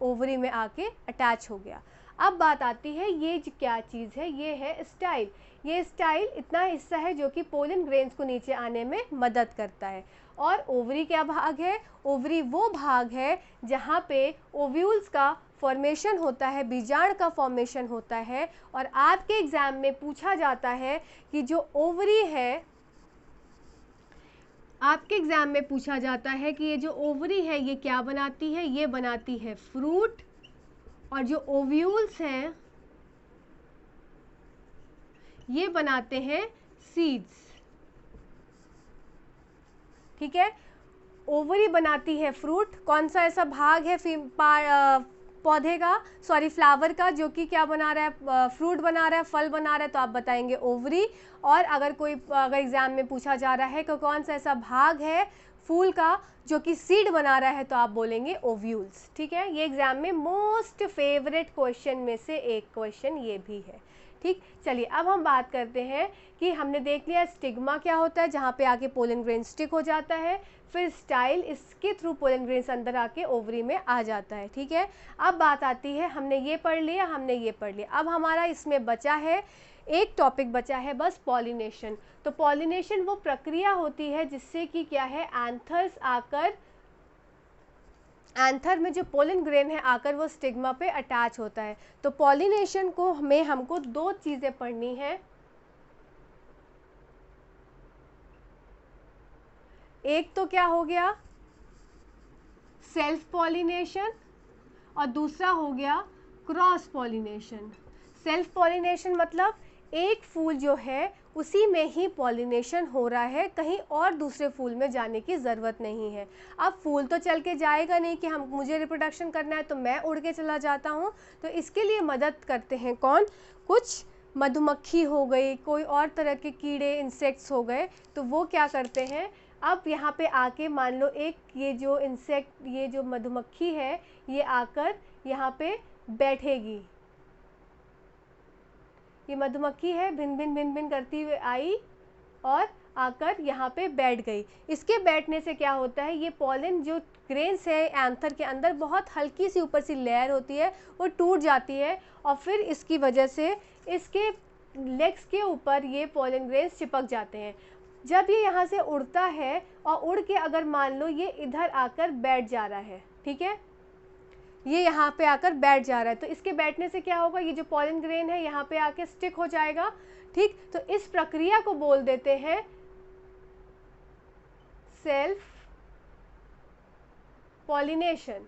ओवरी में आके अटैच हो गया। अब बात आती है ये क्या चीज़ है, ये है स्टाइल। ये स्टाइल इतना हिस्सा है जो कि पोलन ग्रेन्स को नीचे आने में मदद करता है। और ओवरी क्या भाग है, ओवरी वो भाग है जहाँ पे ओव्यूल्स का फॉर्मेशन होता है, बीजांड का फॉर्मेशन होता है। और आपके एग्जाम में पूछा जाता है कि जो ओवरी है, आपके एग्जाम में पूछा जाता है कि ये जो ओवरी है ये क्या बनाती है, ये बनाती है फ्रूट, और जो ओव्यूल्स हैं ये बनाते हैं सीड्स, ठीक है। ओवरी बनाती है फ्रूट, कौन सा ऐसा भाग है पौधे का, सॉरी फ्लावर का, जो कि क्या बना रहा है, फ्रूट बना रहा है, फल बना रहा है, तो आप बताएंगे ओवरी। और अगर एग्जाम में पूछा जा रहा है कि कौन सा ऐसा भाग है फूल का जो कि सीड बना रहा है, तो आप बोलेंगे ओव्यूल्स, ठीक है। ये एग्जाम में मोस्ट फेवरेट क्वेश्चन में से एक क्वेश्चन ये भी है, ठीक, चलिए अब हम बात करते हैं कि हमने देख लिया स्टिग्मा क्या होता है, जहाँ पे आके पोलन ग्रेन स्टिक हो जाता है, फिर स्टाइल इसके थ्रू पोलन ग्रेन्स अंदर आके ओवरी में आ जाता है। ठीक है, अब बात आती है, हमने ये पढ़ लिया, हमने ये पढ़ लिया, अब हमारा इसमें बचा है एक टॉपिक बचा है बस, पॉलिनेशन। तो पॉलिनेशन वो प्रक्रिया होती है जिससे कि क्या है, एंथर्स आकर, एंथर में जो पोलन ग्रेन है आकर वो स्टिग्मा पे अटैच होता है। तो पॉलिनेशन को में हमको दो चीज़ें पढ़नी है, एक तो क्या हो गया सेल्फ पॉलिनेशन और दूसरा हो गया क्रॉस पॉलिनेशन। सेल्फ पॉलिनेशन मतलब एक फूल जो है उसी में ही पॉलिनेशन हो रहा है, कहीं और दूसरे फूल में जाने की ज़रूरत नहीं है। अब फूल तो चल के जाएगा नहीं कि हम मुझे रिप्रोडक्शन करना है तो मैं उड़ के चला जाता हूँ, तो इसके लिए मदद करते हैं कौन, कुछ मधुमक्खी हो गई, कोई और तरह के कीड़े इंसेक्ट्स हो गए, तो वो क्या करते हैं, अब यहाँ पे आके मान लो एक ये जो इंसेक्ट, ये जो मधुमक्खी है ये आकर यहाँ पे बैठेगी, ये मधुमक्खी है, भिन भिन भिन भिन करती हुई आई और आकर यहाँ पे बैठ गई। इसके बैठने से क्या होता है, ये पॉलन जो ग्रेन्स है एंथर के अंदर बहुत हल्की सी ऊपर सी लेयर होती है वो टूट जाती है और फिर इसकी वजह से इसके लेग्स के ऊपर ये पॉलन ग्रेन्स चिपक जाते हैं। जब ये यहाँ से उड़ता है और उड़ के अगर मान लो ये इधर आकर बैठ जा रहा है, ठीक है, ये यहाँ पे आकर बैठ जा रहा है, तो इसके बैठने से क्या होगा, ये जो पॉलन ग्रेन है यहाँ पे आके स्टिक हो जाएगा। ठीक, तो इस प्रक्रिया को बोल देते हैं सेल्फ पॉलिनेशन।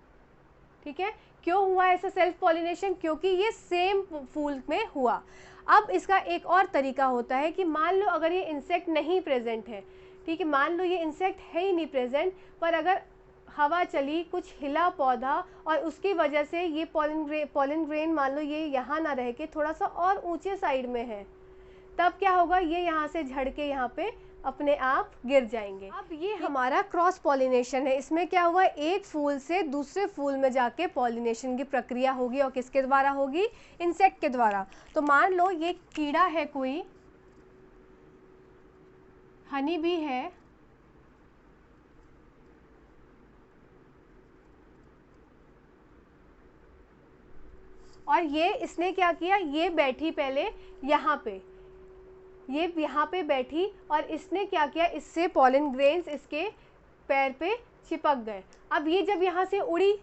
ठीक है, क्यों हुआ ऐसा सेल्फ पॉलिनेशन, क्योंकि ये सेम फूल में हुआ। अब इसका एक और तरीका होता है कि मान लो अगर ये इंसेक्ट नहीं प्रेजेंट है, ठीक है, मान लो ये इंसेक्ट है ही नहीं प्रेजेंट, पर अगर हवा चली, कुछ हिला पौधा और उसकी वजह से ये पॉलन ग्रेन मान लो ये यहाँ ना रह के थोड़ा सा और ऊंचे साइड में है, तब क्या होगा, ये यहाँ से झड़ के यहाँ पे अपने आप गिर जाएंगे। अब ये हमारा क्रॉस पॉलिनेशन है, इसमें क्या हुआ, एक फूल से दूसरे फूल में जाके पॉलिनेशन की प्रक्रिया होगी और किसके द्वारा होगी, इंसेक्ट के द्वारा। तो मान लो ये कीड़ा है, कोई हनी बी है, और ये इसने क्या किया, ये बैठी पहले यहाँ पे, ये यहाँ पे बैठी और इसने क्या किया, इससे पॉलन ग्रेन्स इसके पैर पे चिपक गए। अब ये जब यहाँ से उड़ी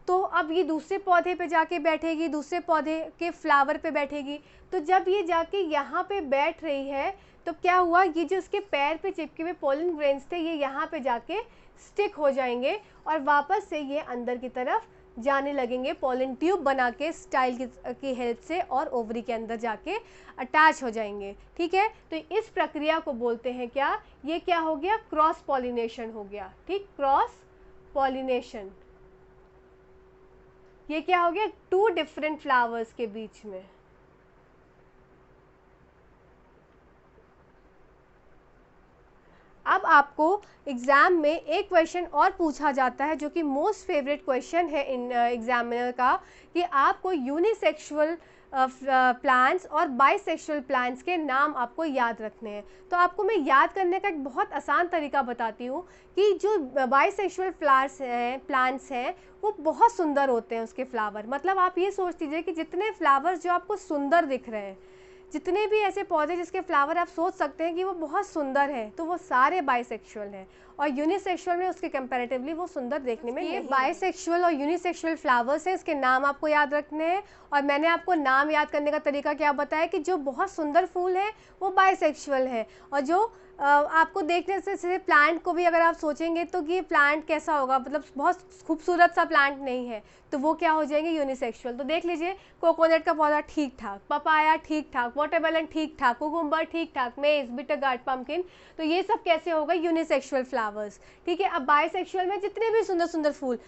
तो अब ये दूसरे पौधे पे जाके बैठेगी, दूसरे पौधे के फ्लावर पे बैठेगी। तो जब ये जाके यहाँ पे बैठ रही है तो क्या हुआ, ये जो इसके पैर पे चिपके हुए पॉलन ग्रेन्स थे ये यहाँ पे जाके स्टिक हो जाएंगे और वापस से ये अंदर की तरफ जाने लगेंगे, पॉलन ट्यूब बना के स्टाइल की हेल्प से, और ओवरी के अंदर जाके अटैच हो जाएंगे। ठीक है, तो इस प्रक्रिया को बोलते हैं क्या, ये क्या हो गया, क्रॉस पॉलिनेशन हो गया। ठीक, क्रॉस पॉलिनेशन, ये क्या हो गया, टू डिफरेंट फ्लावर्स के बीच में। अब आपको एग्ज़ाम में एक क्वेश्चन और पूछा जाता है जो कि मोस्ट फेवरेट क्वेश्चन है इन एग्जामिनर का, कि आपको यूनिसेक्सुअल प्लांट्स और बाइसेक्सुअल प्लांट्स के नाम आपको याद रखने हैं। तो आपको मैं याद करने का एक बहुत आसान तरीका बताती हूँ कि जो बाइसेक्सुअल प्लांट्स हैं वो बहुत सुंदर होते हैं, उसके फ्लावर, मतलब आप ये सोच लीजिए कि जितने फ्लावर्स जो आपको सुंदर दिख रहे हैं, जितने भी ऐसे पौधे जिसके फ्लावर आप सोच सकते हैं कि वो बहुत सुंदर है, तो वो सारे बाइसेक्सुअल हैं, और यूनिसेक्सुअल में उसके कंपैरेटिवली वो सुंदर देखने में नहीं। बाइसेक्सुअल और यूनिसेक्सुअल फ्लावर्स हैं, इसके नाम आपको याद रखने हैं। और मैंने आपको नाम याद करने का तरीका क्या बताया कि जो बहुत सुंदर फूल है वो बाइसेक्सुअल है, और जो आपको देखने से प्लांट को भी अगर आप सोचेंगे तो कि प्लांट कैसा होगा, मतलब बहुत खूबसूरत सा प्लांट नहीं है, तो वो क्या हो जाएंगे, यूनिसेक्सुअल। तो देख लीजिए, कोकोनट का पौधा ठीक ठाक, पपाया ठीक ठाक, वाटरमेलन ठीक ठाक, कुकुम्बर ठीक ठाक, मेज, बिटर गार्ड, पम्पकिन, तो ये सब कैसे होगा, यूनिसेक्सुअल फ्लावर्स। ठीक है, अब बाइसेक्सुअल में जितने भी सुंदर सुंदर फूल,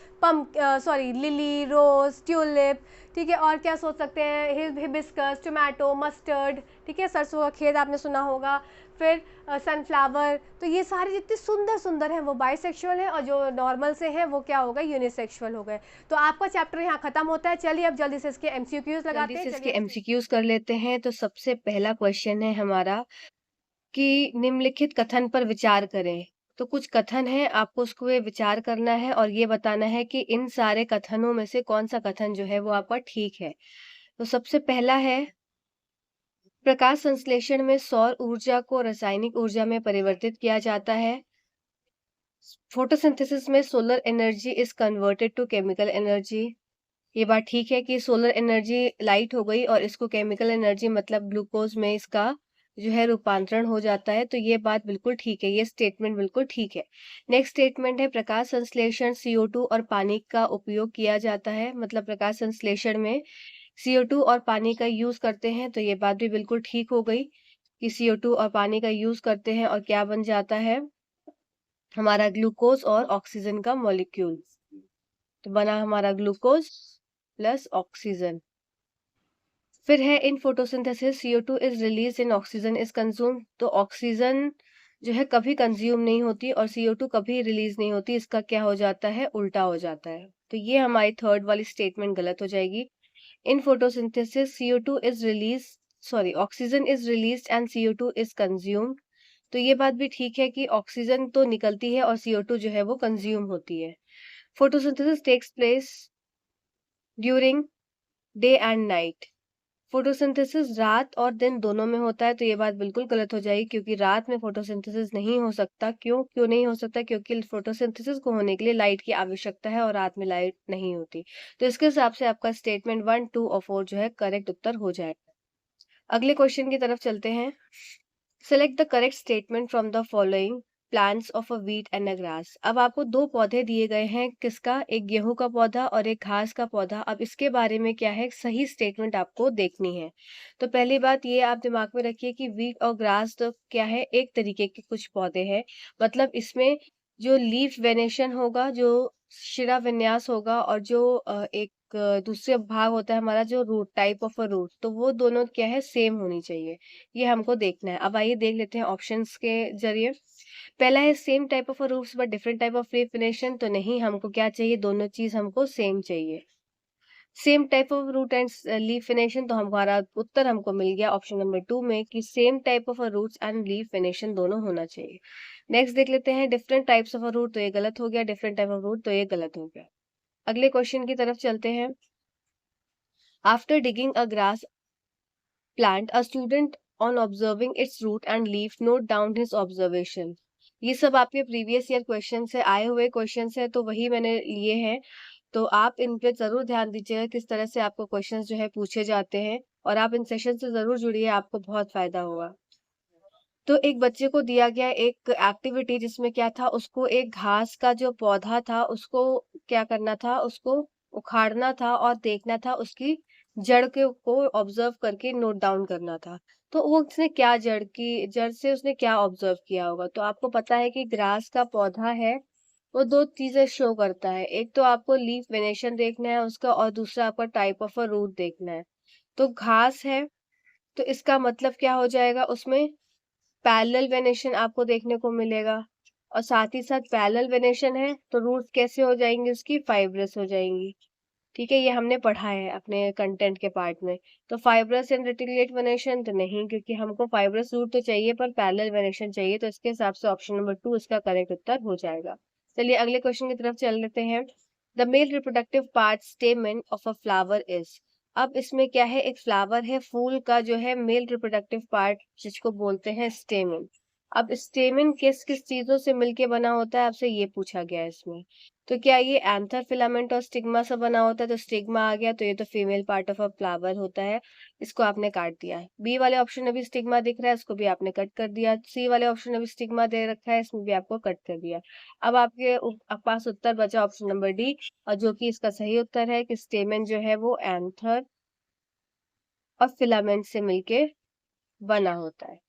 लिली, रोज, ट्यूलिप, ठीक है, और क्या सोच सकते हैं, हिबिस्कस, टोमेटो, मस्टर्ड, ठीक है, सरसों का खेत आपने सुना होगा, फिर सनफ्लावर, तो ये सारे जितने सुंदर सुंदर हैं वो बाइसेक्सुअल हैं, और जो नॉर्मल से हैं वो क्या हो गए, यूनिसेक्सुअल हो गए। तो आपका चैप्टर यहाँ खत्म होता है। चलिए अब जल्दी से इसके एमसीक्यूज लगाते हैं। इसके एमसीक्यूज कर लेते हैं। तो सबसे पहला क्वेश्चन है हमारा कि निम्नलिखित कथन पर विचार करें। तो कुछ कथन है, आपको उसको पे विचार करना है और ये बताना है कि इन सारे कथनों में से कौन सा कथन जो है वो आपका ठीक है। तो सबसे पहला है, प्रकाश संश्लेषण में सौर ऊर्जा को रासायनिक ऊर्जा में परिवर्तित किया जाता है। फोटोसिंथेसिस में solar energy is converted to chemical energy. ये बात ठीक है कि सोलर एनर्जी लाइट हो गई और इसको केमिकल एनर्जी मतलब ग्लूकोज में इसका जो है रूपांतरण हो जाता है। तो ये बात बिल्कुल ठीक है, ये स्टेटमेंट बिल्कुल ठीक है। नेक्स्ट स्टेटमेंट है, प्रकाश संश्लेषण CO2 और पानी का उपयोग किया जाता है। मतलब प्रकाश संश्लेषण में CO2 और पानी का यूज करते हैं। तो ये बात भी बिल्कुल ठीक हो गई कि CO2 और पानी का यूज करते हैं और क्या बन जाता है, हमारा ग्लूकोज और ऑक्सीजन का मॉलिक्यूल। तो बना हमारा ग्लूकोज प्लस ऑक्सीजन। फिर है, in photosynthesis CO2 is release in oxygen is consume. तो ऑक्सीजन जो है कभी कंज्यूम नहीं होती और CO2 कभी रिलीज नहीं होती, इसका क्या हो जाता है, उल्टा हो जाता है। तो ये हमारी थर्ड वाली स्टेटमेंट गलत हो जाएगी। In photosynthesis CO2 is release oxygen is released and CO2 is consumed. तो ये बात भी ठीक है कि ऑक्सीजन तो निकलती है और CO2 जो है वो कंज्यूम होती है। Photosynthesis takes place during day and night. Photosynthesis रात और दिन दोनों में होता है। तो ये बात बिल्कुल गलत हो जाएगी क्योंकि रात में फोटोसिंथेसिस नहीं हो सकता। क्यों नहीं हो सकता? क्योंकि फोटोसिंथेसिस को होने के लिए लाइट की आवश्यकता है और रात में लाइट नहीं होती। तो इसके हिसाब से आपका स्टेटमेंट 1, 2 और 4 जो है करेक्ट उत्तर हो जाएगा। अगले क्वेश्चन की तरफ चलते हैं। Select the correct statement from the following plants of a wheat and a grass. अब आपको दो पौधे दिए गए हैं, किसका, एक गेहूं का पौधा और एक घास का पौधा। अब इसके बारे में क्या है, सही स्टेटमेंट आपको देखनी है। तो पहली बात ये आप दिमाग में रखिए कि व्हीट और ग्रास तो क्या है, एक तरीके के कुछ पौधे हैं। मतलब इसमें जो लीफ वेनेशन होगा, जो शिरा विन्यास होगा और जो एक दूसरे भाग होता है हमारा जो root type of a root, तो वो दोनों क्या है, सेम होनी चाहिए। ये हमको देखना है। अब आइए देख लेते हैं ऑप्शंस के जरिए। पहला है, same type of roots but different type of venation. तो नहीं, हमको क्या चाहिए, दोनों चीज हमको सेम चाहिए। Same type of root and leaf venation, तो हमारा उत्तर हमको मिल गया ऑप्शन नंबर 2 में कि same type of roots and leaf venation दोनों होना चाहिए। नेक्स्ट देख लेते हैं, डिफरेंट टाइप्स ऑफ रूट, तो ये गलत हो गया। डिफरेंट टाइप ऑफ रूट, तो ये गलत हो गया। अगले क्वेश्चन की तरफ चलते हैं। After digging a grass plant, a student on observing its root and leaf note down his observation। ये सब आपके प्रीवियस ईयर क्वेश्चन से आए हुए क्वेश्चन है, तो वही मैंने लिए हैं। तो आप इन पे जरूर ध्यान दीजिएगा किस तरह से आपको क्वेश्चंस जो है पूछे जाते हैं, और आप इन सेशन से जरूर जुड़िए, आपको बहुत फायदा होगा। तो एक बच्चे को दिया गया एक एक्टिविटी जिसमें क्या था, उसको एक घास का जो पौधा था उसको क्या करना था, उसको उखाड़ना था और देखना था, उसकी जड़ के को ऑब्जर्व करके नोट डाउन करना था। तो वो उसने क्या जड़ से उसने क्या ऑब्जर्व किया होगा। तो आपको पता है कि ग्रास का पौधा है, वो दो चीजें शो करता है, एक तो आपको लीफ वेनेशन देखना है उसका, और दूसरा आपका टाइप ऑफ अ रूट देखना है। तो घास है, तो इसका मतलब क्या हो जाएगा, उसमें पैरेलल वेनेशन आपको देखने को मिलेगा, और साथ ही साथ पैरेलल वेनेशन है तो रूट्स कैसे हो जाएंगी, उसकी फाइब्रस हो जाएंगी। ठीक है, ये हमने पढ़ा है अपने कंटेंट के पार्ट में। तो फाइब्रस एंड रेटिकुलेट वेनेशन तो नहीं, क्योंकि हमको फाइब्रस रूट तो चाहिए पर पैरेलल वेनेशन चाहिए। तो इसके हिसाब से ऑप्शन नंबर 2 इसका करेक्ट उत्तर हो जाएगा। चलिए अगले क्वेश्चन की तरफ चल लेते हैं। The male reproductive part स्टेमन of a flower is. अब इसमें क्या है, एक फ्लावर है, फूल का जो है मेल रिप्रोडक्टिव पार्ट जिसको बोलते हैं स्टेमन। अब स्टेमन किस किस चीजों से मिलके बना होता है, आपसे ये पूछा गया है इसमें। तो क्या ये एंथर फिलामेंट और स्टिग्मा से बना होता है, तो स्टिग्मा आ गया, तो ये तो female part of a flower होता है, इसको आपने काट दिया। बी वाले ऑप्शन में भी स्टिग्मा दिख रहा है, इसको भी आपने कट कर दिया। सी वाले ऑप्शन में भी स्टिग्मा दे रखा है, इसमें भी आपको कट कर दिया। अब आपके पास उत्तर बचा ऑप्शन नंबर डी, और जो कि इसका सही उत्तर है कि स्टेमन जो है वो एंथर और फिलामेंट से मिलके बना होता है।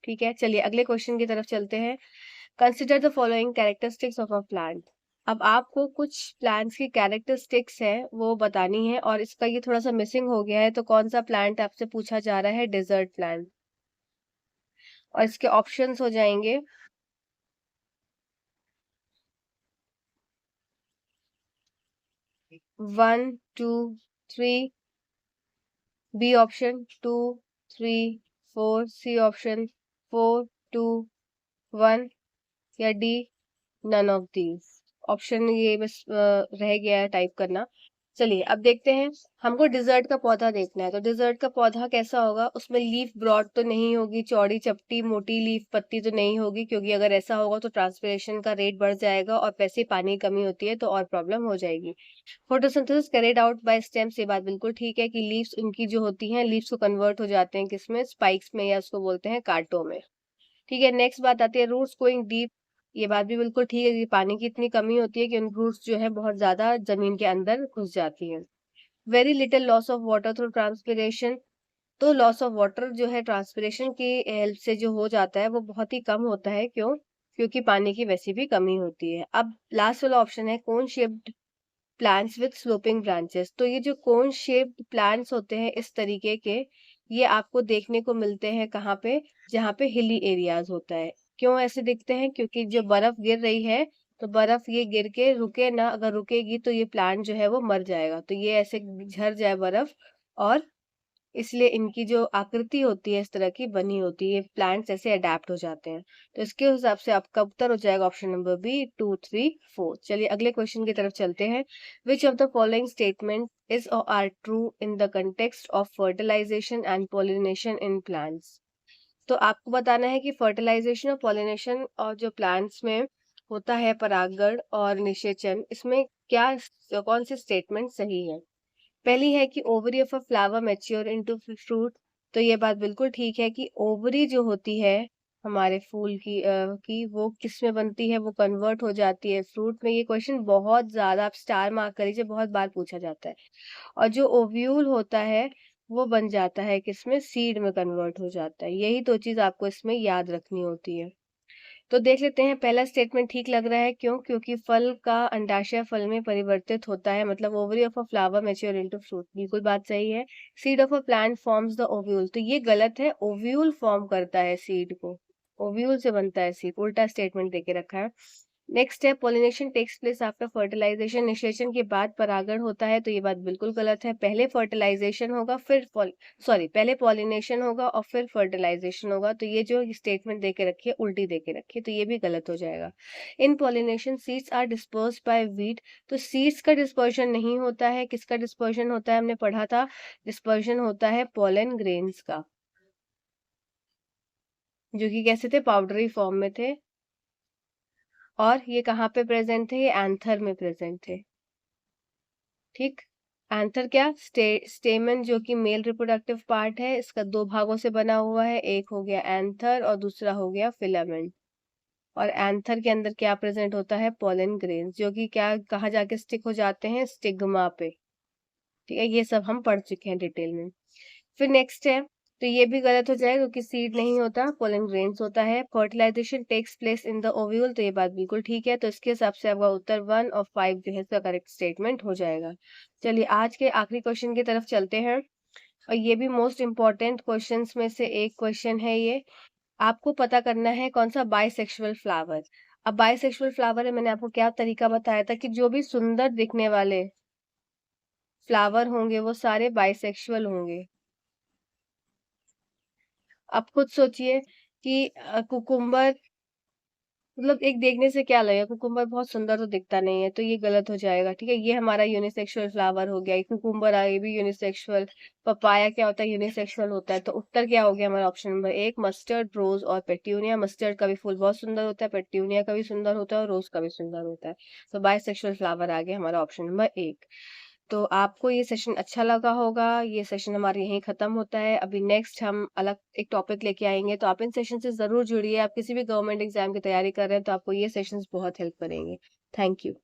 ठीक है, चलिए अगले क्वेश्चन की तरफ चलते हैं। Consider the following characteristics of a plant. अब आपको कुछ प्लांट्स की कैरेक्टरिस्टिक्स है वो बतानी है, और इसका ये थोड़ा सा मिसिंग हो गया है। तो कौन सा प्लांट आपसे पूछा जा रहा है, डेजर्ट प्लांट। और इसके ऑप्शंस हो जाएंगे 1 2 3, बी ऑप्शन 2 3 4, सी ऑप्शन 4 2 1 या D none of these. Option ये बस रह गया है टाइप करना। चलिए अब देखते हैं, हमको डिजर्ट का पौधा देखना है। तो डिजर्ट का पौधा कैसा होगा, उसमें लीफ ब्रॉड तो नहीं होगी, चौड़ी चपटी मोटी लीफ पत्ती तो नहीं होगी, क्योंकि अगर ऐसा होगा तो ट्रांसपिरेशन का रेट बढ़ जाएगा और वैसे ही पानी की कमी होती है तो और प्रॉब्लम हो जाएगी। Photosynthesis carried out by stems, ये बात बिल्कुल ठीक है कि लीव्स उनकी जो होती हैं, लीव्स को कन्वर्ट हो जाते हैं किसमें, स्पाइक्स में, या उसको बोलते हैं कांटों में। ठीक है, नेक्स्ट बात आती है रूट्स गोइंग डीप। ये बात भी बिल्कुल ठीक है कि पानी की इतनी कमी होती है कि उन रूट्स जो है बहुत ज्यादा जमीन के अंदर घुस जाती हैं। Very little loss of water through transpiration, तो लॉस ऑफ वाटर जो है ट्रांसपिरेशन की हेल्प से जो हो जाता है वो बहुत ही कम होता है। क्यों? क्योंकि पानी की वैसी भी कमी होती है। अब लास्ट वाला ऑप्शन है cone shaped plants with sloping branches, तो ये जो कोन शेप्ड प्लांट्स होते हैं इस तरीके के, ये आपको देखने को मिलते हैं कहाँ पे, जहाँ पे हिली एरियाज होता है। क्यों ऐसे दिखते हैं? क्योंकि जो बर्फ गिर रही है, तो बर्फ ये गिर के रुके ना, अगर रुकेगी तो ये प्लांट जो है वो मर जाएगा, तो ये ऐसे झर जाए बर्फ, और इसलिए इनकी जो आकृति होती है इस तरह की बनी होती है, ये प्लांट्स ऐसे अडेप्ट हो जाते हैं। तो इसके हिसाब से आपका उत्तर हो जाएगा ऑप्शन नंबर बी 2 3 4। चलिए अगले क्वेश्चन की तरफ चलते हैं। Which of the following statement is or are true in the context of fertilisation and pollination in plants. तो आपको बताना है कि फर्टिलाइजेशन और पॉलिनेशन और जो प्लांट्स में होता है, परागण और निषेचन, इसमें क्या कौन सी स्टेटमेंट सही है। पहली है कि ovary of a flower mature into fruit, तो ये बात बिल्कुल ठीक है कि ओवरी जो होती है हमारे फूल की वो किस में बनती है, वो कन्वर्ट हो जाती है फ्रूट में। ये क्वेश्चन बहुत ज्यादा, आप स्टार मार्क करिए, बहुत बार पूछा जाता है। और जो ओव्यूल होता है वो बन जाता है किसमें, सीड में कन्वर्ट हो जाता है। यही दो चीज आपको इसमें याद रखनी होती है। तो देख लेते हैं, पहला स्टेटमेंट ठीक लग रहा है। क्यों? क्योंकि फल का अंडाशय फल में परिवर्तित होता है, मतलब ovary of a flower mature into fruit, बिल्कुल बात सही है। Seed of a plant forms the ovule, तो ये गलत है, ओव्यूल फॉर्म करता है सीड को, ओव्यूल से बनता है सीड, उल्टा स्टेटमेंट देके रखा है। नेक्स्ट है pollination takes place after fertilization, निषेचन के बाद परागण होता है, तो ये बात बिल्कुल गलत है। पहले फर्टिलाइजेशन होगा फिर पहले पॉलिनेशन होगा और फिर फर्टिलाइजेशन होगा, तो ये जो स्टेटमेंट देके रखी है उल्टी देके रखी है, तो ये भी गलत हो जाएगा। In pollination seeds are disperse by wheat, तो सीड्स का डिस्पर्शन नहीं होता है, किसका डिस्पर्शन होता है, हमने पढ़ा था, डिस्पर्शन होता है पोलन ग्रेन्स का, जो कि कैसे थे, पाउडरी फॉर्म में थे। और ये कहाँ पे प्रेजेंट थे, ये एंथर में प्रेजेंट थे। ठीक, एंथर क्या, स्टेमन जो कि मेल रिप्रोडक्टिव पार्ट है, इसका दो भागों से बना हुआ है, एक हो गया एंथर और दूसरा हो गया फिलामेंट। और एंथर के अंदर क्या प्रेजेंट होता है, पोलन ग्रेन्स, जो कि क्या कहाँ जाके स्टिक हो जाते हैं, स्टिग्मा पे। ठीक है, ये सब हम पढ़ चुके हैं डिटेल में। फिर नेक्स्ट है, तो ये भी गलत हो जाएगा क्योंकि सीड नहीं होता, पोलन ग्रेन्स होता है। Fertilization takes place in the ovule, तो ये बात बिल्कुल ठीक है। तो इसके हिसाब से आपका उत्तर 1 और 5 जो है इसका करेक्ट स्टेटमेंट हो जाएगा। चलिए आज के आखिरी क्वेश्चन की तरफ चलते हैं, और ये भी मोस्ट इंपॉर्टेंट क्वेश्चंस में से एक क्वेश्चन है ये। आपको पता करना है कौन सा बाइसेक्सुअल फ्लावर। अब बाइसेक्सुअल फ्लावर है, मैंने आपको क्या तरीका बताया था कि जो भी सुंदर दिखने वाले फ्लावर होंगे वो सारे बाइसेक्सुअल होंगे। आप खुद सोचिए कि कुकुम्बर, मतलब एक देखने से क्या लगेगा, कुकुम्बर बहुत सुंदर तो दिखता नहीं है, तो ये गलत हो जाएगा। ठीक है, ये हमारा यूनिसेक्सुअल फ्लावर हो गया, कुकुम्बर आ, ये भी यूनिसेक्सुअल। पपाया क्या होता है, यूनिसेक्सुअल होता है। तो उत्तर क्या हो गया हमारा, ऑप्शन नंबर 1 मस्टर्ड, रोज और पेट्यूनिया। मस्टर्ड का भी फूल बहुत सुंदर होता है, पेट्यूनिया का भी सुंदर होता है, और रोज का भी सुंदर होता है। तो बाइसेक्सुअल फ्लावर आ गया हमारा ऑप्शन नंबर 1। तो आपको ये सेशन अच्छा लगा होगा। ये सेशन हमारे यहीं खत्म होता है। अभी नेक्स्ट हम अलग एक टॉपिक लेके आएंगे, तो आप इन सेशन से जरूर जुड़िए। आप किसी भी गवर्नमेंट एग्जाम की तैयारी कर रहे हैं तो आपको ये सेशंस बहुत हेल्प करेंगे। Thank you.